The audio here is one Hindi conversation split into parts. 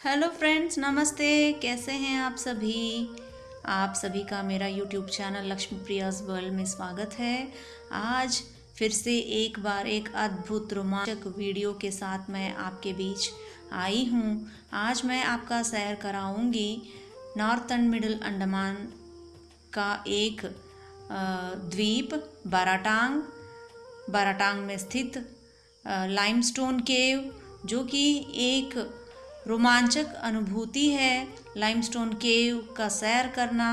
हेलो फ्रेंड्स, नमस्ते। कैसे हैं आप सभी? आप सभी का मेरा YouTube channel Lakshmi Priya's world में स्वागत है। आज फिर से एक बार एक अद्भुत रोमांचक वीडियो के साथ मैं आपके बीच आई हूँ। आज मैं आपका सैर कराऊंगी नॉर्थ एंड मिडिल अंडमान का एक द्वीप बाराटांग। बाराटांग में स्थित लाइमस्टोन केव, जो कि एक रोमांचक अनुभूति है। लाइमस्टोन केव का सैर करना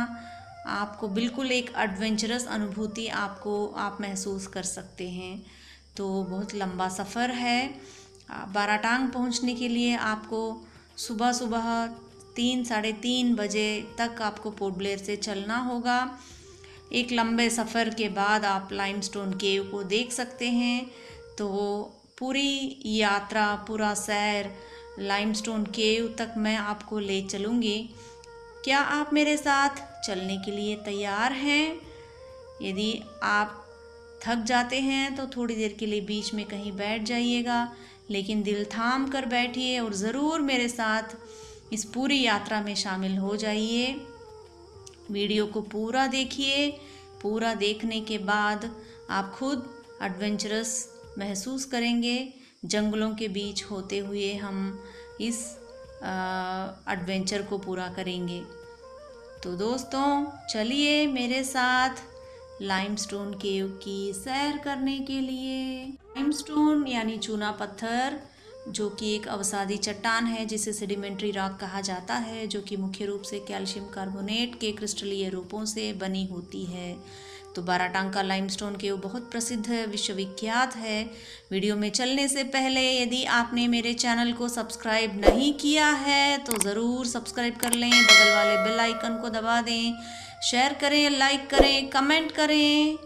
आपको बिल्कुल एक एडवेंचरस अनुभूति आप महसूस कर सकते हैं। तो बहुत लंबा सफ़र है। बाराटांग पहुंचने के लिए आपको सुबह सुबह 3-3:30 बजे तक आपको पोर्ट ब्लेयर से चलना होगा। एक लंबे सफ़र के बाद आप लाइमस्टोन केव को देख सकते हैं। तो पूरी यात्रा, पूरा सैर लाइमस्टोन केव तक मैं आपको ले चलूँगी। क्या आप मेरे साथ चलने के लिए तैयार हैं? यदि आप थक जाते हैं तो थोड़ी देर के लिए बीच में कहीं बैठ जाइएगा, लेकिन दिल थाम कर बैठिए और ज़रूर मेरे साथ इस पूरी यात्रा में शामिल हो जाइए। वीडियो को पूरा देखिए। पूरा देखने के बाद आप खुद एडवेंचरस महसूस करेंगे। जंगलों के बीच होते हुए हम इस एडवेंचर को पूरा करेंगे। तो दोस्तों, चलिए मेरे साथ लाइमस्टोन केव की सैर करने के लिए। लाइमस्टोन यानी चूना पत्थर, जो कि एक अवसादी चट्टान है जिसे सेडिमेंट्री रॉक कहा जाता है, जो कि मुख्य रूप से कैल्शियम कार्बोनेट के क्रिस्टलीय रूपों से बनी होती है। तो बाराटांग का लाइमस्टोन केव बहुत प्रसिद्ध है, विश्वविख्यात है। वीडियो में चलने से पहले यदि आपने मेरे चैनल को सब्सक्राइब नहीं किया है तो ज़रूर सब्सक्राइब कर लें, बगल वाले बेल आइकन को दबा दें, शेयर करें, लाइक करें, कमेंट करें।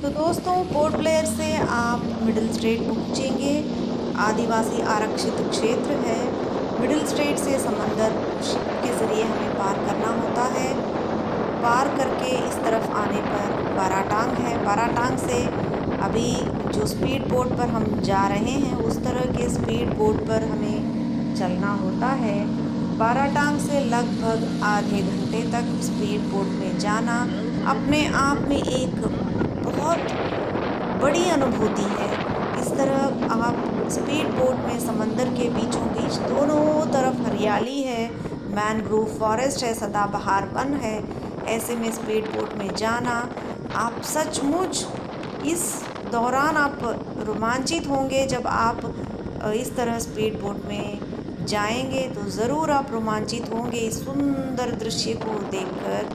तो दोस्तों, पोर्ट ब्लेयर से आप मिडिल स्ट्रेट पहुंचेंगे। आदिवासी आरक्षित क्षेत्र है। मिडिल स्ट्रेट से समंदर शिप के ज़रिए हमें पार करना होता है। पार करके इस तरफ आने पर बाराटांग है। बाराटांग से अभी जो स्पीड बोट पर हम जा रहे हैं, उस तरह के स्पीड बोट पर हमें चलना होता है। बाराटांग से लगभग आधे घंटे तक स्पीड बोट में जाना अपने आप में एक बहुत बड़ी अनुभूति है। इस तरह आप स्पीड बोट में समंदर के बीचों बीच दोनों तरफ हरियाली है, मैनग्रोव फॉरेस्ट है, सदाबहार वन है। ऐसे में स्पीड बोट में जाना आप सचमुच इस दौरान आप रोमांचित होंगे। जब आप इस तरह स्पीड बोट में जाएंगे तो ज़रूर आप रोमांचित होंगे। इस सुंदर दृश्य को देखकर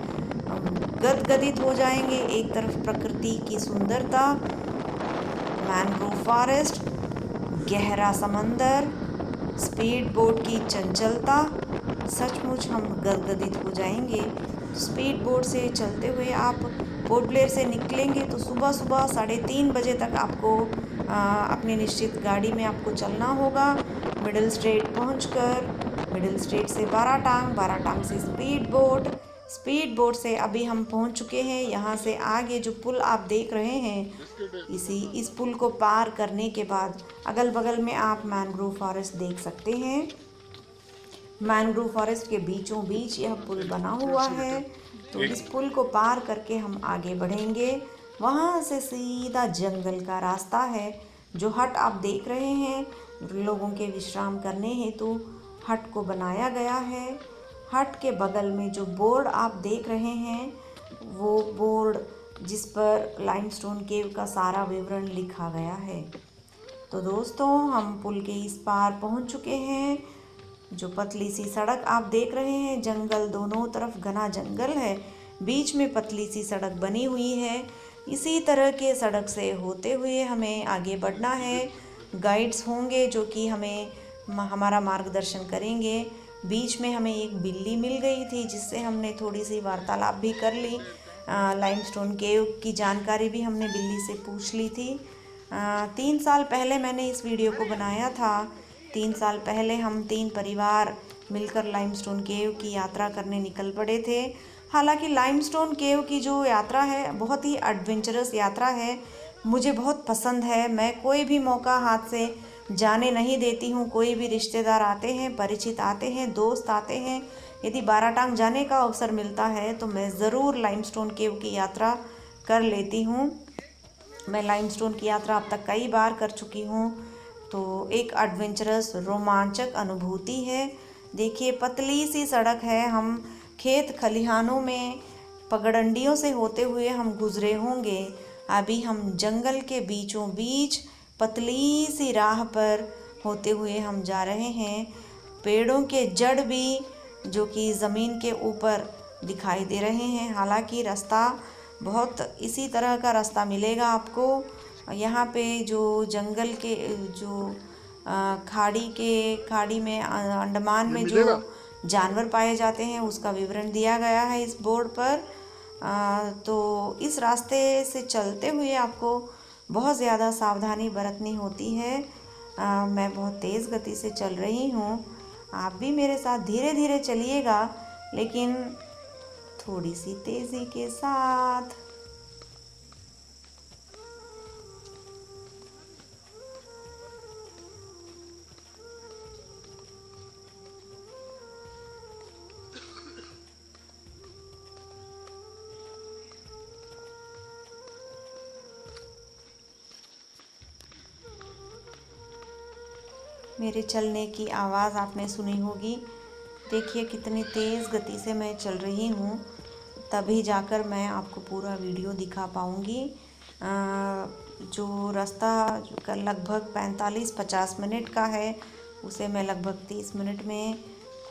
गदगदित हो जाएंगे। एक तरफ प्रकृति की सुंदरता, मैनग्रोव फॉरेस्ट, गहरा समंदर, स्पीड बोट की चंचलता, सचमुच हम गदगदित हो जाएंगे। स्पीड बोट से चलते हुए आप पोर्ट ब्लेयर से निकलेंगे तो सुबह सुबह 3:30 बजे तक आपको अपनी निश्चित गाड़ी में आपको चलना होगा। मिडिल स्ट्रेट पहुंचकर मिडिल स्ट्रेट से बाराटांग, बाराटांग से स्पीड बोट से अभी हम पहुंच चुके हैं। यहाँ से आगे जो पुल आप देख रहे हैं, इस पुल को पार करने के बाद अगल बगल में आप मैनग्रोव फॉरेस्ट देख सकते हैं। मैनग्रोव फॉरेस्ट के बीचों बीच यह पुल बना हुआ है। तो इस पुल को पार करके हम आगे बढ़ेंगे। वहाँ से सीधा जंगल का रास्ता है। जो हट आप देख रहे हैं, लोगों के विश्राम करने हेतु हट को बनाया गया है। हट के बगल में जो बोर्ड आप देख रहे हैं, वो बोर्ड जिस पर लाइमस्टोन केव का सारा विवरण लिखा गया है। तो दोस्तों, हम पुल के इस पार पहुँच चुके हैं। जो पतली सी सड़क आप देख रहे हैं, जंगल, दोनों तरफ घना जंगल है, बीच में पतली सी सड़क बनी हुई है। इसी तरह के सड़क से होते हुए हमें आगे बढ़ना है। गाइड्स होंगे जो कि हमारा मार्गदर्शन करेंगे। बीच में हमें एक बिल्ली मिल गई थी, जिससे हमने थोड़ी सी वार्तालाप भी कर ली। लाइमस्टोन केव की जानकारी भी हमने बिल्ली से पूछ ली थी। 3 साल पहले मैंने इस वीडियो को बनाया था। 3 साल पहले हम 3 परिवार मिलकर लाइमस्टोन केव की यात्रा करने निकल पड़े थे। हालांकि लाइमस्टोन केव की जो यात्रा है बहुत ही एडवेंचरस यात्रा है, मुझे बहुत पसंद है। मैं कोई भी मौका हाथ से जाने नहीं देती हूँ। कोई भी रिश्तेदार आते हैं, परिचित आते हैं, दोस्त आते हैं, यदि बाराटांग जाने का अवसर मिलता है तो मैं ज़रूर लाइमस्टोन केव की यात्रा कर लेती हूँ। मैं लाइमस्टोन की यात्रा अब तक कई बार कर चुकी हूँ, तो एक एडवेंचरस रोमांचक अनुभूति है। देखिए पतली सी सड़क है, हम खेत खलिहानों में पगडंडियों से होते हुए हम गुजरे होंगे। अभी हम जंगल के बीचों बीच पतली सी राह पर होते हुए हम जा रहे हैं। पेड़ों के जड़ भी जो कि ज़मीन के ऊपर दिखाई दे रहे हैं। हालांकि रास्ता बहुत इसी तरह का रास्ता मिलेगा आपको। यहाँ पे जो जंगल के जो खाड़ी में अंडमान में जो जानवर पाए जाते हैं उसका विवरण दिया गया है इस बोर्ड पर। तो इस रास्ते से चलते हुए आपको बहुत ज़्यादा सावधानी बरतनी होती है। मैं बहुत तेज़ गति से चल रही हूँ, आप भी मेरे साथ धीरे धीरे चलिएगा, लेकिन थोड़ी सी तेज़ी के साथ। मेरे चलने की आवाज़ आपने सुनी होगी। देखिए कितनी तेज़ गति से मैं चल रही हूँ, तभी जाकर मैं आपको पूरा वीडियो दिखा पाऊँगी। जो रास्ता का लगभग 45-50 मिनट का है, उसे मैं लगभग 30 मिनट में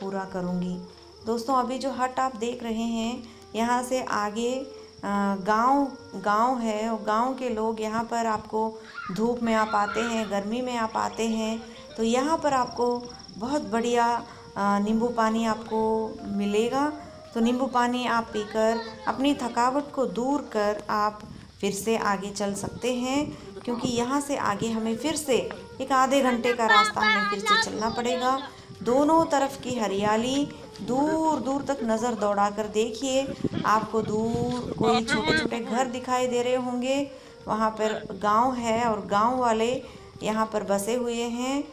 पूरा करूँगी। दोस्तों अभी जो हट आप देख रहे हैं, यहाँ से आगे गांव है, और गांव के लोग यहाँ पर आपको धूप में आप आते हैं, गर्मी में आप आते हैं, तो यहाँ पर आपको बहुत बढ़िया नींबू पानी आपको मिलेगा। तो नींबू पानी आप पीकर अपनी थकावट को दूर कर आप फिर से आगे चल सकते हैं, क्योंकि यहाँ से आगे हमें फिर से एक आधे घंटे का रास्ता हमें फिर से चलना पड़ेगा। दोनों तरफ की हरियाली दूर दूर तक नज़र दौड़ा कर देखिए, आपको दूर कोई छोटे छोटे घर दिखाई दे रहे होंगे। वहाँ पर गांव है और गांव वाले यहाँ पर बसे हुए हैं।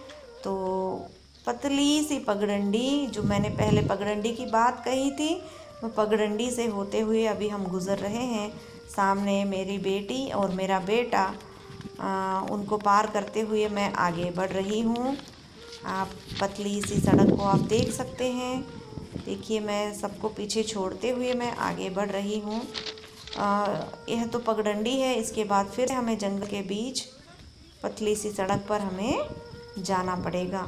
तो पतली सी पगडंडी, जो मैंने पहले पगडंडी की बात कही थी, वो पगडंडी से होते हुए अभी हम गुज़र रहे हैं। सामने मेरी बेटी और मेरा बेटा, उनको पार करते हुए मैं आगे बढ़ रही हूँ। आप पतली सी सड़क को आप देख सकते हैं। देखिए मैं सबको पीछे छोड़ते हुए मैं आगे बढ़ रही हूँ। यह तो पगडंडी है, इसके बाद फिर हमें जंगल के बीच पतली सी सड़क पर हमें जाना पड़ेगा।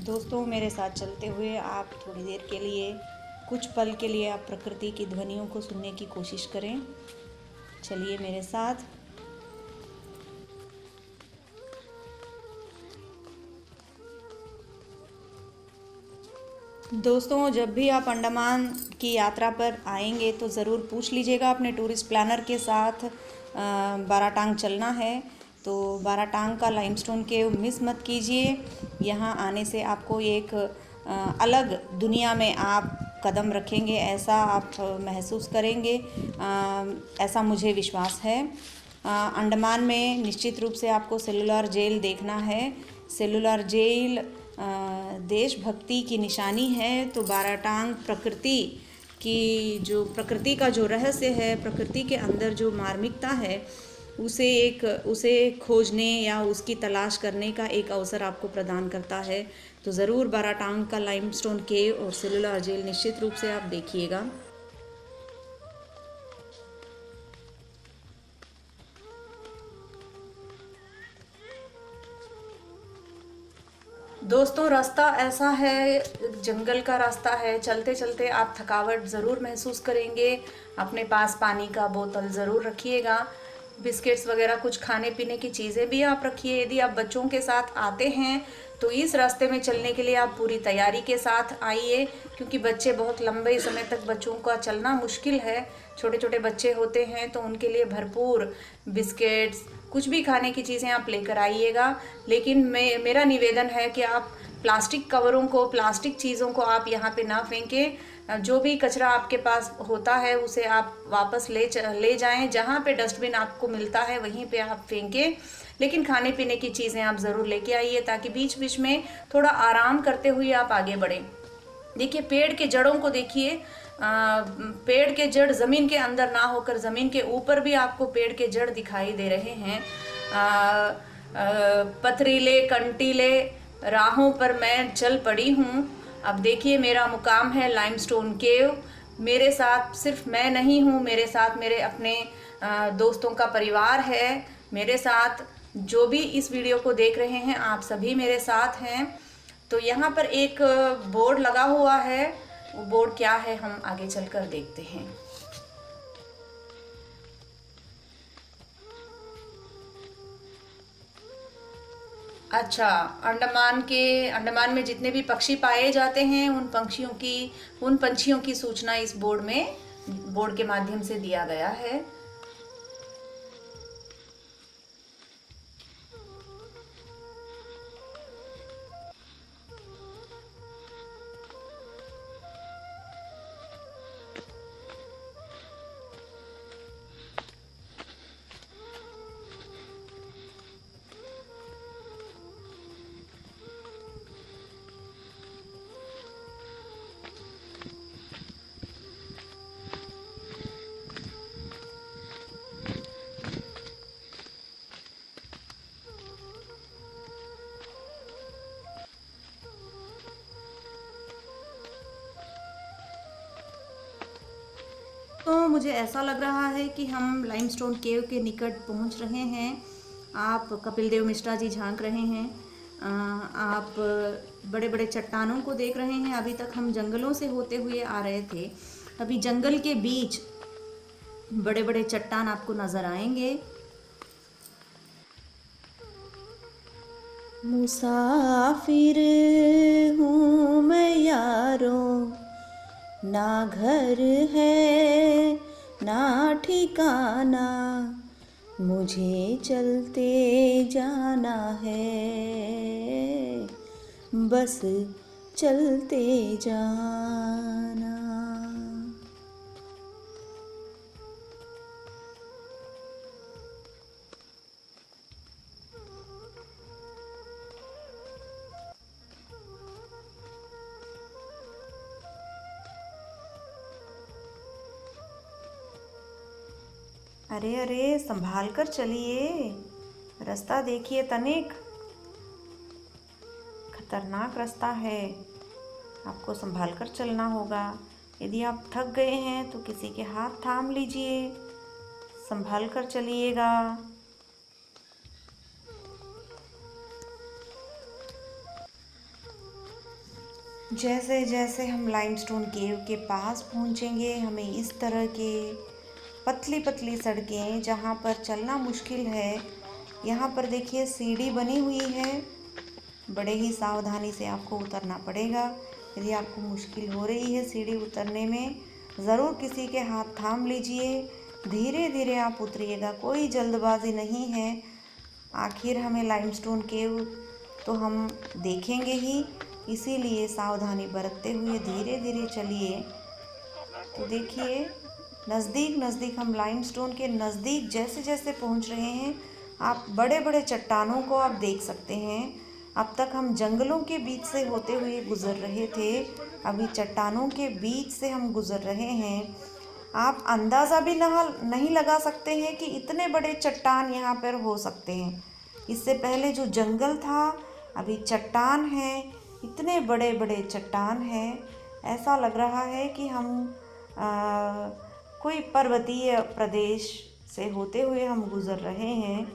दोस्तों मेरे साथ चलते हुए आप थोड़ी देर के लिए, कुछ पल के लिए आप प्रकृति की ध्वनियों को सुनने की कोशिश करें। चलिए मेरे साथ। दोस्तों जब भी आप अंडमान की यात्रा पर आएंगे तो ज़रूर पूछ लीजिएगा अपने टूरिस्ट प्लानर के साथ, बाराटांग चलना है तो बाराटांग का लाइमस्टोन केव मिस मत कीजिए। यहाँ आने से आपको एक अलग दुनिया में आप कदम रखेंगे, ऐसा आप महसूस करेंगे, ऐसा मुझे विश्वास है। अंडमान में निश्चित रूप से आपको सेलुलर जेल देखना है। सेलुलर जेल देशभक्ति की निशानी है। तो बाराटांग प्रकृति का जो रहस्य है, प्रकृति के अंदर जो मार्मिकता है, उसे खोजने या उसकी तलाश करने का एक अवसर आपको प्रदान करता है। तो ज़रूर बाराटांग का लाइमस्टोन केव और सेलुलर जेल निश्चित रूप से आप देखिएगा। दोस्तों रास्ता ऐसा है, जंगल का रास्ता है, चलते चलते आप थकावट ज़रूर महसूस करेंगे। अपने पास पानी का बोतल ज़रूर रखिएगा, बिस्किट्स वगैरह कुछ खाने पीने की चीज़ें भी आप रखिए। यदि आप बच्चों के साथ आते हैं तो इस रास्ते में चलने के लिए आप पूरी तैयारी के साथ आइए, क्योंकि बच्चे बहुत लंबे समय तक बच्चों का चलना मुश्किल है। छोटे छोटे बच्चे होते हैं तो उनके लिए भरपूर बिस्किट्स, कुछ भी खाने की चीज़ें आप लेकर आइएगा। लेकिन मेरा निवेदन है कि आप प्लास्टिक कवरों को, प्लास्टिक चीज़ों को आप यहाँ पे ना फेंकें। जो भी कचरा आपके पास होता है उसे आप वापस ले जाएं। जहाँ पे डस्टबिन आपको मिलता है वहीं पे आप फेंकें, लेकिन खाने पीने की चीज़ें आप ज़रूर लेके आइए, ताकि बीच बीच में थोड़ा आराम करते हुए आप आगे बढ़ें। देखिए, पेड़ के जड़ों को देखिए, पेड़ के जड़ ज़मीन के अंदर ना होकर ज़मीन के ऊपर भी आपको पेड़ के जड़ दिखाई दे रहे हैं। पथरीले कंटीले राहों पर मैं चल पड़ी हूँ। अब देखिए, मेरा मुकाम है लाइमस्टोन केव। मेरे साथ सिर्फ मैं नहीं हूँ, मेरे साथ मेरे अपने दोस्तों का परिवार है। मेरे साथ जो भी इस वीडियो को देख रहे हैं, आप सभी मेरे साथ हैं। तो यहाँ पर एक बोर्ड लगा हुआ है, वो बोर्ड क्या है हम आगे चलकर देखते हैं। अच्छा, अंडमान में जितने भी पक्षी पाए जाते हैं उन पंछियों की सूचना इस बोर्ड के माध्यम से दिया गया है। तो मुझे ऐसा लग रहा है कि हम लाइमस्टोन केव के निकट पहुंच रहे हैं। आप कपिल देव मिश्रा जी झांक रहे हैं। आप बड़े बड़े चट्टानों को देख रहे हैं। अभी तक हम जंगलों से होते हुए आ रहे थे। अभी जंगल के बीच बड़े बड़े चट्टान आपको नज़र आएंगे। मुसाफिर हूँ मैं यारों, ना घर है ना ठिकाना, मुझे चलते जाना है, बस चलते जाना। अरे अरे, संभाल कर चलिए, रास्ता देखिए तनिक, खतरनाक रास्ता है, आपको संभाल कर चलना होगा। यदि आप थक गए हैं तो किसी के हाथ थाम लीजिए, संभाल कर चलिएगा। जैसे जैसे हम लाइमस्टोन केव के पास पहुंचेंगे, हमें इस तरह के पतली पतली सड़कें जहां पर चलना मुश्किल है, यहाँ पर देखिए सीढ़ी बनी हुई है। बड़े ही सावधानी से आपको उतरना पड़ेगा। यदि आपको मुश्किल हो रही है सीढ़ी उतरने में, ज़रूर किसी के हाथ थाम लीजिए, धीरे धीरे आप उतरिएगा, कोई जल्दबाजी नहीं है। आखिर हमें लाइमस्टोन केव तो हम देखेंगे ही, इसीलिए सावधानी बरतते हुए धीरे धीरे चलिए। तो देखिए, नज़दीक नज़दीक हम लाइमस्टोन के नज़दीक जैसे जैसे पहुंच रहे हैं, आप बड़े बड़े चट्टानों को आप देख सकते हैं। अब तक हम जंगलों के बीच से होते हुए गुज़र रहे थे, अभी चट्टानों के बीच से हम गुज़र रहे हैं। आप अंदाज़ा भी नहीं लगा सकते हैं कि इतने बड़े चट्टान यहाँ पर हो सकते हैं। इससे पहले जो जंगल था, अभी चट्टान है, इतने बड़े बड़े चट्टान हैं। ऐसा लग रहा है कि हम कोई पर्वतीय प्रदेश से होते हुए हम गुज़र रहे हैं।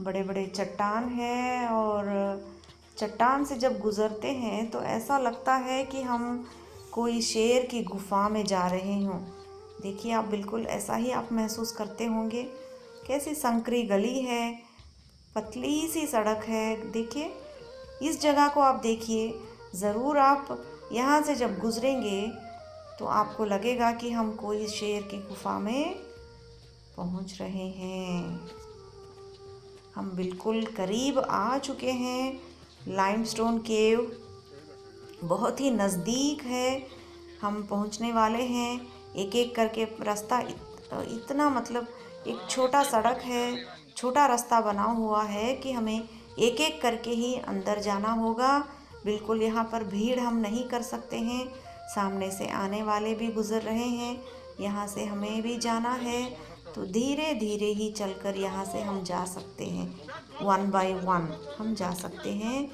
बड़े बड़े चट्टान हैं और चट्टान से जब गुज़रते हैं तो ऐसा लगता है कि हम कोई शेर की गुफा में जा रहे हों। देखिए, आप बिल्कुल ऐसा ही आप महसूस करते होंगे। कैसी संकरी गली है, पतली सी सड़क है। देखिए, इस जगह को आप देखिए, ज़रूर आप यहाँ से जब गुज़रेंगे तो आपको लगेगा कि हम कोई शेर की गुफा में पहुँच रहे हैं। हम बिल्कुल करीब आ चुके हैं। लाइमस्टोन केव बहुत ही नज़दीक है। हम पहुंचने वाले हैं। एक एक करके रास्ता इतना मतलब एक छोटा सड़क है, छोटा रास्ता बना हुआ है कि हमें एक एक करके ही अंदर जाना होगा। बिल्कुल यहाँ पर भीड़ हम नहीं कर सकते हैं। सामने से आने वाले भी गुज़र रहे हैं, यहाँ से हमें भी जाना है, तो धीरे धीरे ही चलकर यहाँ से हम जा सकते हैं। 1 बाय 1 हम जा सकते हैं।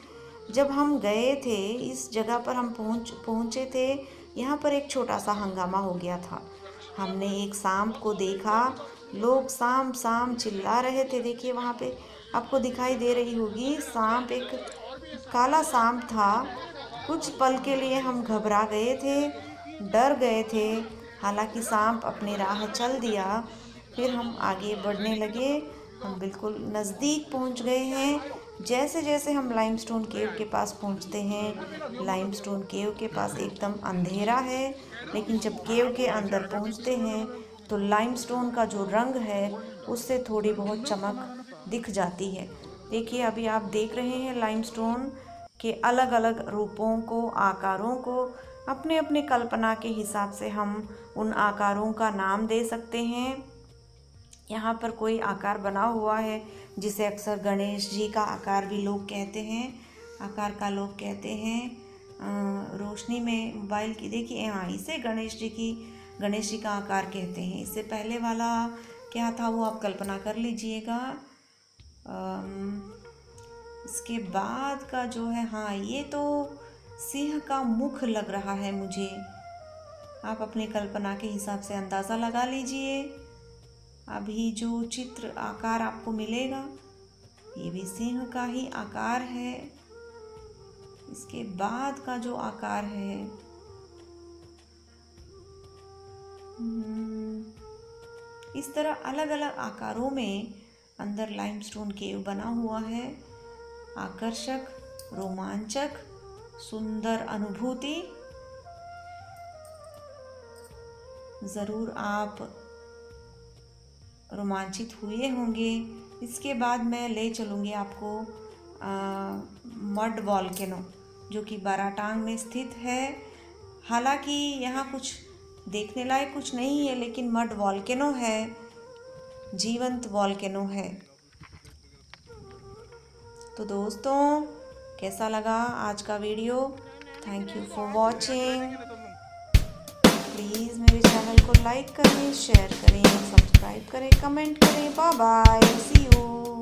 जब हम गए थे इस जगह पर, हम पहुँचे थे, यहाँ पर एक छोटा सा हंगामा हो गया था। हमने एक सांप को देखा, लोग सांप सांप चिल्ला रहे थे। देखिए वहाँ पे आपको दिखाई दे रही होगी सांप, एक काला सांप था। कुछ पल के लिए हम घबरा गए थे, डर गए थे। हालांकि सांप अपनी राह चल दिया। फिर हम आगे बढ़ने लगे। हम बिल्कुल नज़दीक पहुंच गए हैं। जैसे जैसे हम लाइमस्टोन केव के पास पहुंचते हैं, लाइमस्टोन केव के पास एकदम अंधेरा है, लेकिन जब केव के अंदर पहुंचते हैं तो लाइमस्टोन का जो रंग है उससे थोड़ी बहुत चमक दिख जाती है। देखिए अभी आप देख रहे हैं लाइमस्टोन के अलग अलग रूपों को, आकारों को। अपने अपने कल्पना के हिसाब से हम उन आकारों का नाम दे सकते हैं। यहाँ पर कोई आकार बना हुआ है जिसे अक्सर गणेश जी का आकार भी लोग कहते हैं, आकार का लोग कहते हैं। रोशनी में मोबाइल की देखिए, हाँ इसे गणेश जी का आकार कहते हैं। इससे पहले वाला क्या था वो आप कल्पना कर लीजिएगा। इसके बाद का जो है, हाँ ये तो सिंह का मुख लग रहा है मुझे। आप अपनी कल्पना के हिसाब से अंदाज़ा लगा लीजिए। अभी जो चित्र आकार आपको मिलेगा ये भी सिंह का ही आकार है। इसके बाद का जो आकार है इस तरह अलग अलग आकारों में अंदर लाइमस्टोन केव बना हुआ है। आकर्षक, रोमांचक, सुंदर अनुभूति। ज़रूर आप रोमांचित हुए होंगे। इसके बाद मैं ले चलूँगी आपको मड वॉल्केनो, जो कि बाराटांग में स्थित है। हालांकि यहाँ कुछ देखने लायक कुछ नहीं है, लेकिन मड वॉल्केनो है, जीवंत वॉल्केनो है। तो दोस्तों कैसा लगा आज का video? Thank you for watching. Please मेरे चैनल को लाइक करें, शेयर करें, सब्सक्राइब करें, कमेंट करें। Bye bye, see you.